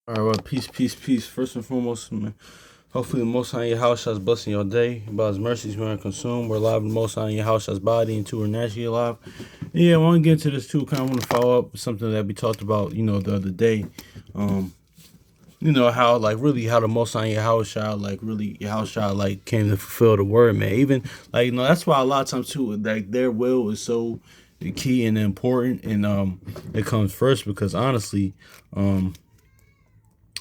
All right, well, peace, peace, peace. First and foremost, man, hopefully the Most High in your house shall blessing your day. By His mercies, we are consumed. We're alive. The Most High in your house shall body, and two are naturally alive. Yeah, I want to get into this too. Kind of want to follow up with something that we talked about, the other day. Um, how like really how the Most High in your house shall like really your house shall like came to fulfill the word, man. Even like that's why a lot of times too, like their will is so key and important, and it comes first because honestly, um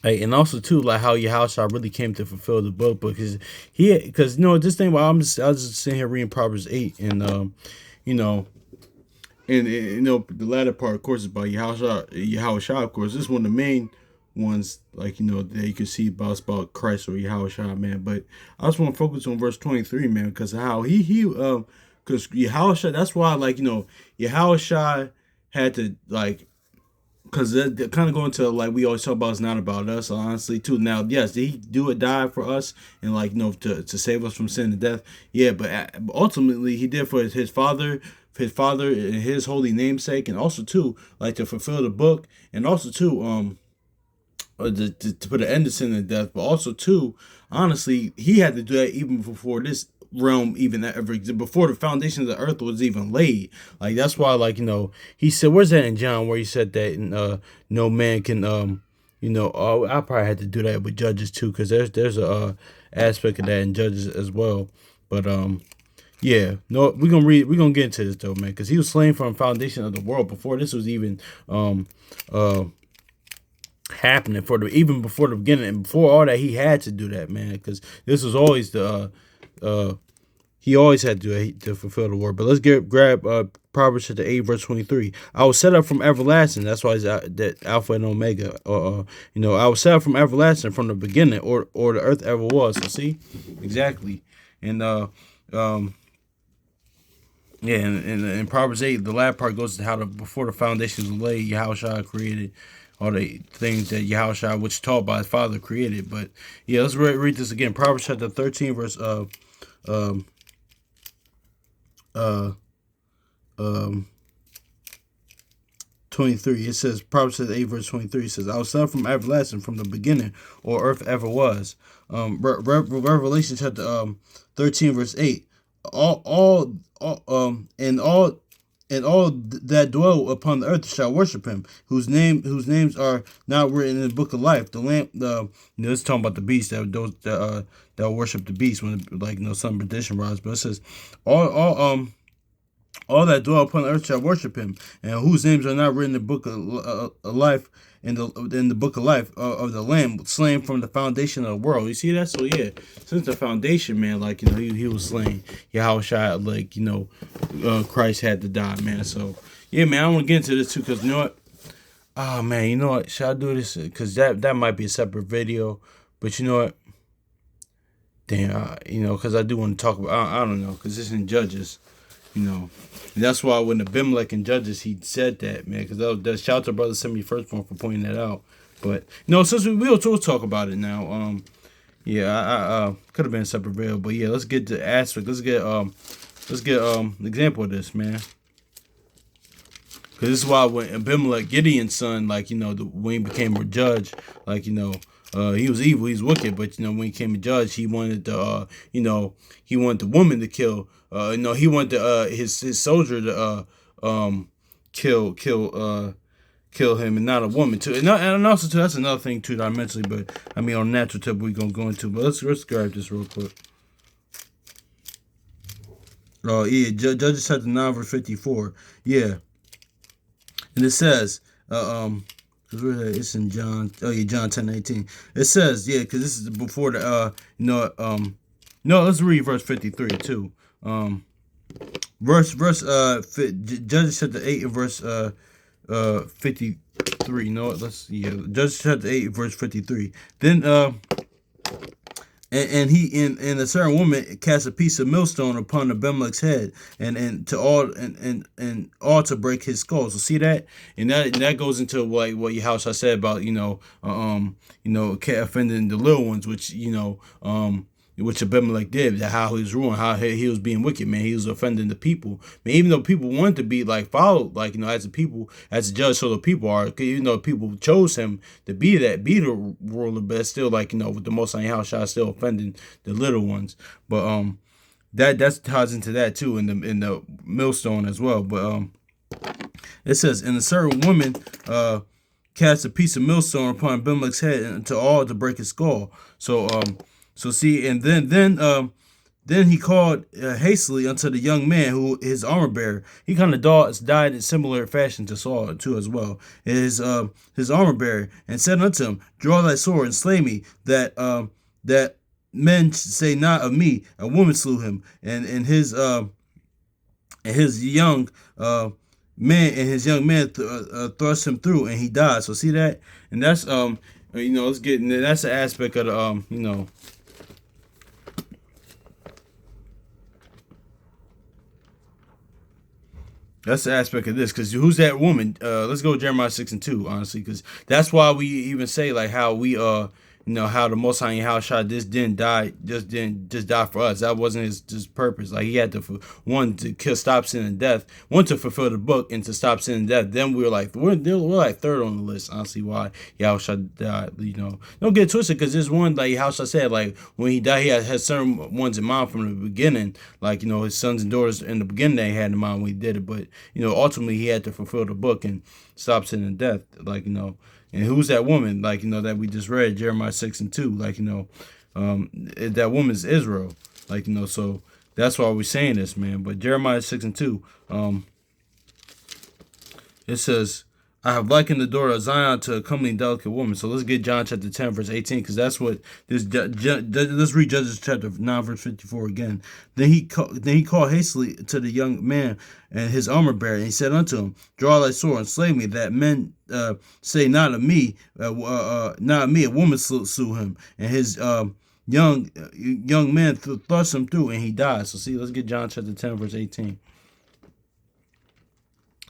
hey, and also too, like how Yahushua really came to fulfill the book because because this thing. While I was just sitting here reading Proverbs 8, and you know, the latter part, of course, is by Yahushua, of course, this is one of the main ones, like that you can see about Christ or Yahushua, man. But I just want to focus on verse 23, man, because how because Yahushua. That's why, like Yahushua had to like because they're kind of going to like we always talk about it's not about us honestly too. Now yes, did he do it, die for us, and like to save us from sin and death? Yeah, but ultimately he did for his father and his holy namesake, and also too like to fulfill the book, and also too to put an end to sin and death. But also too, honestly, he had to do that even before this realm even ever existed, before the foundation of the earth was even laid. Like that's why, like he said, where's that in John where he said that no man can oh, I probably had to do that with Judges too, because there's a aspect of that in Judges as well. But yeah, no, we're gonna get into this though, man, because he was slain from the foundation of the world before this was even uh happening, for the even before the beginning, and before all that he had to do that, man, because this was always the he always had to do it to fulfill the word. But let's grab Proverbs chapter 8 verse 23. I was set up from everlasting. That's why it's that Alpha and Omega. I was set up from everlasting, from the beginning, or the earth ever was. So see, exactly. And um yeah, and in Proverbs 8, the last part goes to how before the foundations were laid, Yahushua created all the things that Yahushua, which taught by his father, created. But yeah, let's read this again. Proverbs chapter 13, verse um uh um 23. It says, Proverbs 8 verse 23 says, I was set from everlasting, from the beginning, or earth ever was. Revelation chapter 13 verse 8. All that dwell upon the earth shall worship him, whose names are not written in the book of life. The lamp, this is talking about the beast, that worship the beast when some perdition rise. But it says all that dwell upon the earth shall worship him, and whose names are not written in the book of life, in the book of life of the Lamb, slain from the foundation of the world. You see that? So yeah, since the foundation, man, he was slain. Yahushua, Christ had to die, man. So yeah, man, I want to get into this too, because you know what? Oh man, you know what? Should I do this? Because that might be a separate video, but you know what? Damn, because I do want to talk about. I don't know, because it's in Judges. And that's why when Abimelech and Judges, he said that, man, because that shout out to brother sent me first one for pointing that out. But since we'll talk about it now. Yeah, I could have been a separate video, but yeah, let's get the aspect. Let's get an example of this, man. Because this is why when Abimelech, Gideon's son, when he became a judge, he was evil, he's wicked, but when he became a judge, he wanted he wanted the woman to kill. He wanted his soldier to kill him, and not a woman too. And also too, that's another thing too that I mentioned. But I mean, on natural tip we're gonna go into. But let's grab this real quick. Oh yeah, Judges chapter 9 verse 54. Yeah, and it says, it's in John. Oh yeah, John 10:18. It says, yeah, because this is before the no, let's read verse 53 too. Judges chapter 8 and verse 53. No, Judges chapter 8 verse 53. Then and a certain woman cast a piece of millstone upon Abimelech's head, and all to break his skull. So see that, and that goes into what your house I said about offending the little ones, which which Abimelech did, how he was ruling, how he was being wicked, man. He was offending the people, man. Even though people wanted to be like followed, like as a people, as a judge, so the people are. Even though people chose him to be the ruler, but it's still like with the Most High Yahushua still offending the little ones. But that ties into that too in the millstone as well. But it says, and a certain woman cast a piece of millstone upon Abimelech's head and to all to break his skull. So see, and then he called hastily unto the young man who his armor bearer. He kind of died in similar fashion to Saul too as well. His armor bearer, and said unto him, draw thy sword and slay me, that men say not of me a woman slew him, and his young man thrust him through, and he died. So see that, and that's let's get that's the aspect of the that's the aspect of this, because who's that woman? Let's go Jeremiah 6:2, honestly, because that's why we even say like how we how the Most High Yahushua didn't die for us. That wasn't his purpose. Like he had to stop sin and death, one to fulfill the book, and to stop sin and death. Then we're like third on the list, honestly. Why Yahushua died? Don't get twisted, because there's one like Yahushua said, like when he died, he had certain ones in mind from the beginning, like his sons and daughters in the beginning they had in mind when he did it. But ultimately he had to fulfill the book and stop sin and death, And who's that woman, that we just read, Jeremiah 6:2, that woman's Israel, so that's why we're saying this, man. But Jeremiah 6:2, it says, I have likened the daughter of Zion to a comely and delicate woman. So let's get John chapter 10, verse 18, because that's what this. Let's read Judges chapter 9, verse 54 again. Then he called hastily to the young man and his armor bearer, and he said unto him, draw thy sword and slay me, that men say not of me, not of me, a woman slew him, and his young man thrust him through, and he died. So see, let's get John chapter 10, verse 18.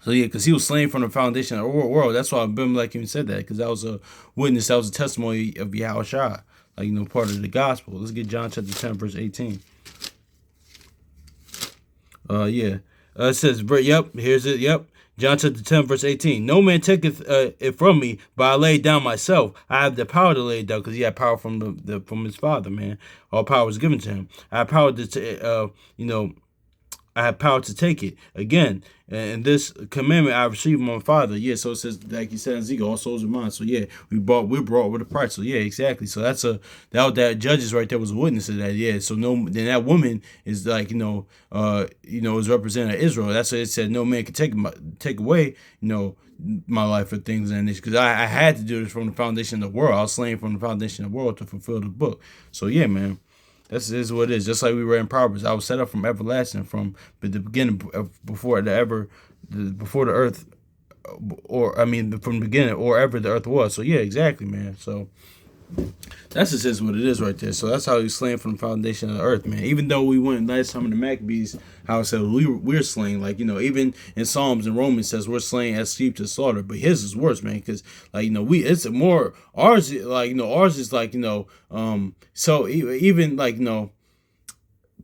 So yeah, because he was slain from the foundation of the world. That's why Abimelech even said that, because that was a witness, that was a testimony of Yahushua, part of the gospel. Let's get John chapter 10, verse 18. It says, yep, here's it, yep. John chapter 10, verse 18. No man taketh it from me, but I lay it down myself. I have the power to lay it down, because he had power from from his father, man. All power was given to him. I have power to, I have power to take it again, and this commandment I received from my father. Yeah, so it says, like he said in Ezekiel, all souls are mine. So yeah, we're brought with a price. So yeah, exactly. So that's that Judges right there was a witness of that. Yeah. So then that woman is is representing Israel. That's what it said. No man can take away my life for things and this, because I had to do this from the foundation of the world. I was slain from the foundation of the world to fulfill the book. So yeah, man. This is what it is. Just like we read in Proverbs, I was set up from everlasting, from the beginning, before the earth, from the beginning, or ever the earth was. So yeah, exactly, man. So that's just what it is right there. So that's how he's slain from the foundation of the earth, man. Even though we went last time in the Maccabees, how it said we're slain, even in Psalms and Romans says we're slain as sheep to slaughter, but his is worse, man, because it's more ours, ours is so even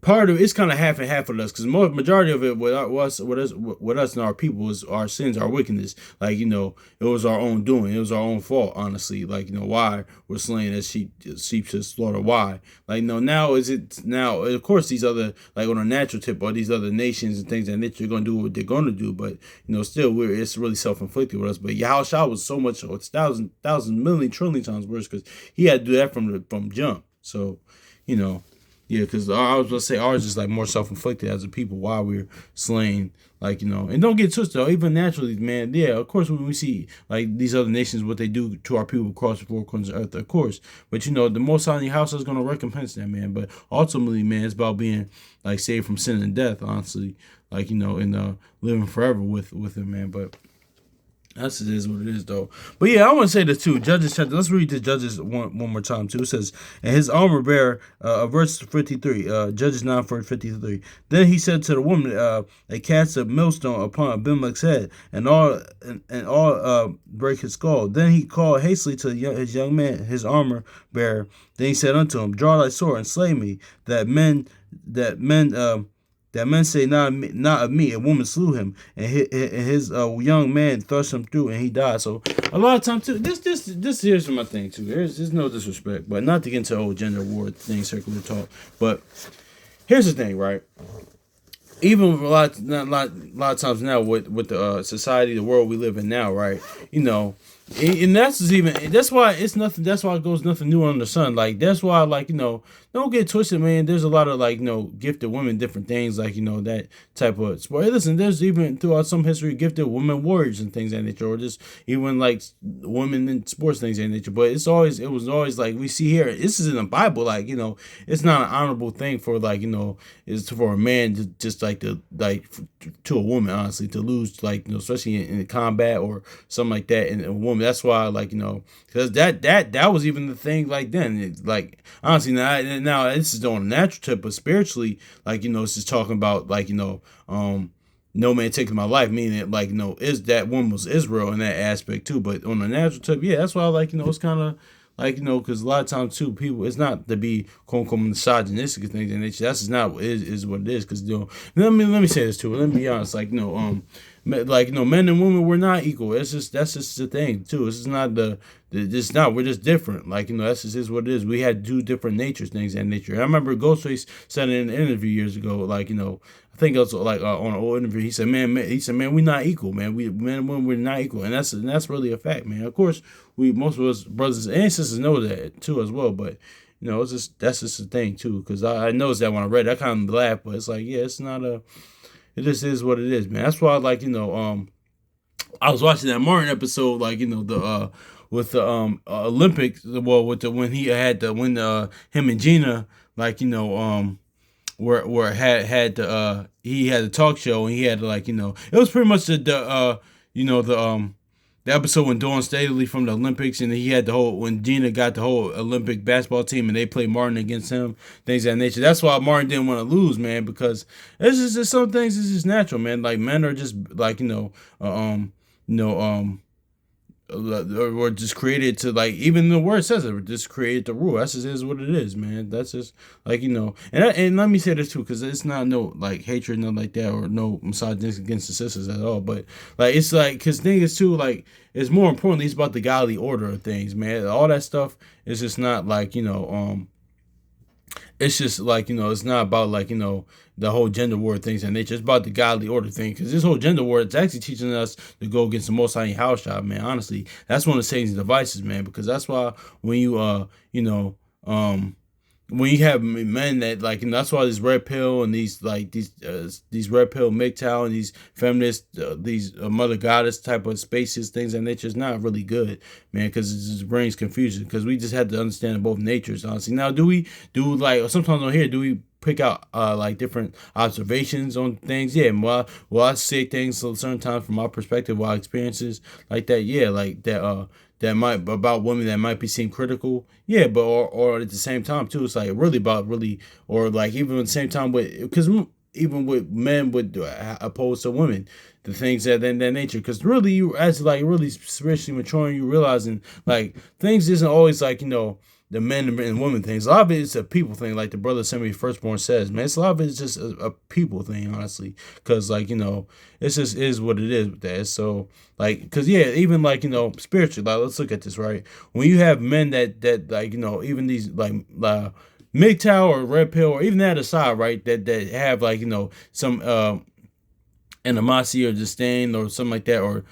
part of it's kind of half and half with us, because majority of it with us and our people is our sins, our wickedness. It was our own doing, it was our own fault, honestly. Why we're slain as sheep to slaughter? Why? Now of course these other on a natural tip, or these other nations and things that they're gonna do what they're gonna do, but still it's really self-inflicted with us. But Yahushua was so much, it's thousand million trillion times worse, because he had to do that from jump. So yeah, because I was going to say ours is more self-inflicted as a people, why we're slain, and don't get twisted though, even naturally, man. Yeah, of course, when we see these other nations, what they do to our people across the four corners of the earth, of course. But the Most High House is going to recompense that, man. But ultimately, man, it's about being saved from sin and death, honestly, and living forever with him, man. But That's it is what it is though. But yeah, I want to say this too. Judges chapter. Let's read the Judges one more time too. It says, "And his armor bearer," verse 53. Judges 9 for 53. Then he said to the woman, "They cast a millstone upon Abimelech's head, and all break his skull." Then he called hastily to his young man, his armor bearer. Then he said unto him, "Draw thy sword and slay me, that men that men say not of me. A woman slew him, and his young man thrust him through, and he died." So a lot of times too, this here's my thing too. There's no disrespect, but not to get into the whole gender war thing, circular talk. But here's the thing, right? Even a lot of times now with the society, the world we live in now, right? You know, and that's why it's nothing. That's why it goes nothing new under the sun. Like that's why, like don't get twisted, man. There's a lot of like gifted women, different things, like that type of sport. Hey, listen, there's even throughout some history gifted women warriors and things of that nature, or just even like women in sports things of that nature. But it was always like we see here. This is in the Bible, like it's not an honorable thing for like is for a man to just like to a woman, honestly, to lose, like especially in combat or something like that, in a woman. That's why, like because that was even the thing like then. Like honestly, now this is on a natural tip, but spiritually, like it's just talking about like no man taking my life, meaning that like is that woman was Israel in that aspect too. But on a natural tip, yeah, that's why like it's kind of like because a lot of times too, people, it's not to be quote unquote misogynistic and things, and that's just not is what it is. Because let me say this too. Let me be honest. Like men and women, we're not equal. That's just the thing too. It's just not it's not. We're just different. Like that's just is what it is. We had two different natures, things and nature. And I remember Ghostface said in an interview years ago, like I think it was like on an old interview. He said, man, we're not equal, man. We men and women, we're not equal, and that's really a fact, man. Of course, most of us brothers and sisters know that too as well, but. It's that's just the thing too, because I noticed that when I read it, I kind of laughed, but it's like, yeah, it's not it just is what it is, man. That's why, like, I was watching that Martin episode, like, the with the Olympics, well, with the when he had the when him and Gina, like, where had the he had a talk show, and he had like, it was pretty much the episode when Dawn Staley from the Olympics, and he had the whole when Gina got the whole Olympic basketball team, and they played Martin against him, things of that nature. That's why Martin didn't want to lose, man, because it's just some things is just natural, man. Like men are just like or just created to, like, even the word says it, just created the rule. That's just is what it is, man. That's just like and let me say this too, because it's not no like hatred, nothing like that, or no misogyny against the sisters at all. But like it's like because thing is too, like it's more importantly it's about the godly order of things, man. All that stuff is just not like it's just like it's not about like the whole gender war things and nature. It's about the godly order thing, because this whole gender war, it's actually teaching us to go against the Most High house shop, man. Honestly, that's one of Satan's devices, man, because that's why when you when you have men that like, and that's why this red pill and these like these red pill MGTOW and these feminist these mother goddess type of spaces, things of nature is not really good, man, because it just brings confusion, because we just had to understand both natures, honestly. Now, do we do like sometimes on here, do we pick out like different observations on things? Yeah, well I say things a certain times from my perspective, while experiences like that, yeah, like that might about women that might be seen critical, yeah, but or at the same time too, it's like really about really, or like even at the same time with, because even with men with opposed to women, the things that nature, because really you as like really spiritually maturing, you realizing like things isn't always like the men and women things. A lot of it is a people thing, like the brother Semi Firstborn says, man. It's a lot of it is just a people thing, honestly. Because, like, it's just is what it is with that. So, like, because, yeah, even, like, spiritually, like, let's look at this, right? When you have men that like, even these, like MGTOW or Red Pill, or even that aside, right, that have, like, some animosity or disdain or something like that, or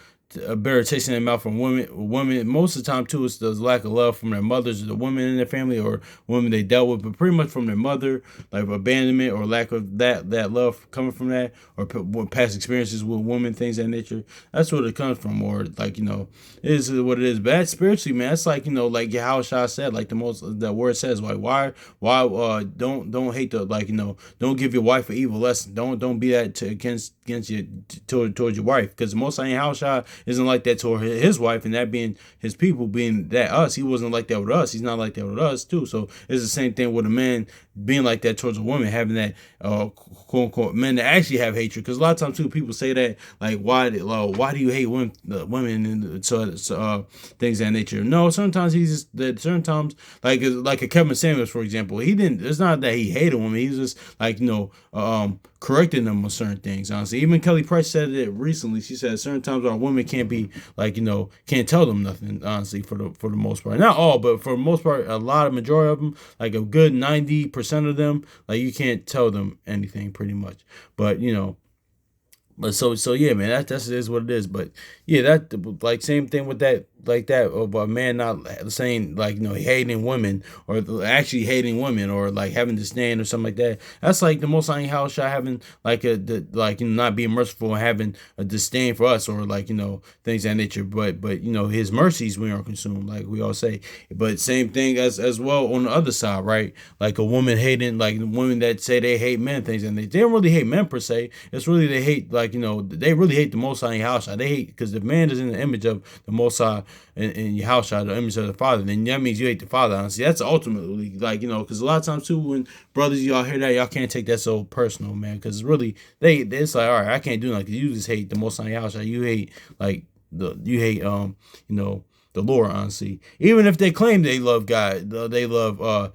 a better taste in their mouth from women. Most of the time too, it's the lack of love from their mothers, or the women in their family, or women they dealt with, but pretty much from their mother, like abandonment or lack of that love coming from that, or past experiences with women, things of that nature. That's what it comes from, or like it is what it is. But that's spiritually, man, it's like like how Shah said, like the word says, like why don't hate the, like don't give your wife an evil lesson. Don't be that against you towards your wife, because the Most High Shah isn't like that toward his wife, and that being his people, being that us, he wasn't like that with us. He's not like that with us too. So it's the same thing with a man being like that towards a woman, having that quote unquote men that actually have hatred. Because a lot of times too, people say that like, why do you hate women and things of that nature? No, sometimes he's just that. Certain times, like a Kevin Samuels, for example, he didn't. It's not that he hated women. He's just like correcting them on certain things. Honestly, even Kelly Price said it recently. She said certain times our women can't be like can't tell them nothing. Honestly, for the most part, not all, but for the most part, a lot of majority of them, like a good 90% of them, like you can't tell them anything pretty much. But But so yeah, man, that's it is what it is. But yeah, that like same thing with that like that of a man not saying like hating women or actually hating women or like having disdain or something like that. That's like the Most High House shot having like not being merciful and having a disdain for us or like things of that nature. But his mercies we aren't consumed like we all say. But same thing as well on the other side, right? Like a woman hating like women that say they hate men, things and they don't really hate men per se. It's really they hate like they really hate the Most High House. They hate because the man is in the image of the Most High in your house, the image of the Father. Then that means you hate the Father. Honestly, that's ultimately like because a lot of times too when brothers y'all hear that y'all can't take that so personal, man. Because really it's like all right, I can't do nothing. You just hate the Most High House. You hate like the Lord, honestly. Even if they claim they love God, they love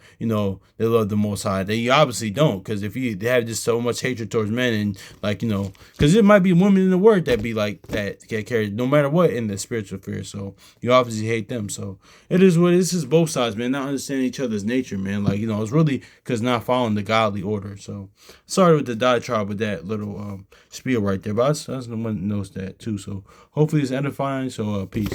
they love the Most High. They obviously don't, because if they have just so much hatred towards men and like because it might be women in the word that be like that get carried no matter what in the spiritual sphere. So you obviously hate them. So it is what this is both sides, man. Not understanding each other's nature, man. Like it's really because not following the godly order. So sorry with the diatribe with that little spiel right there, but I just want to notice that too. So hopefully it's edifying. So peace.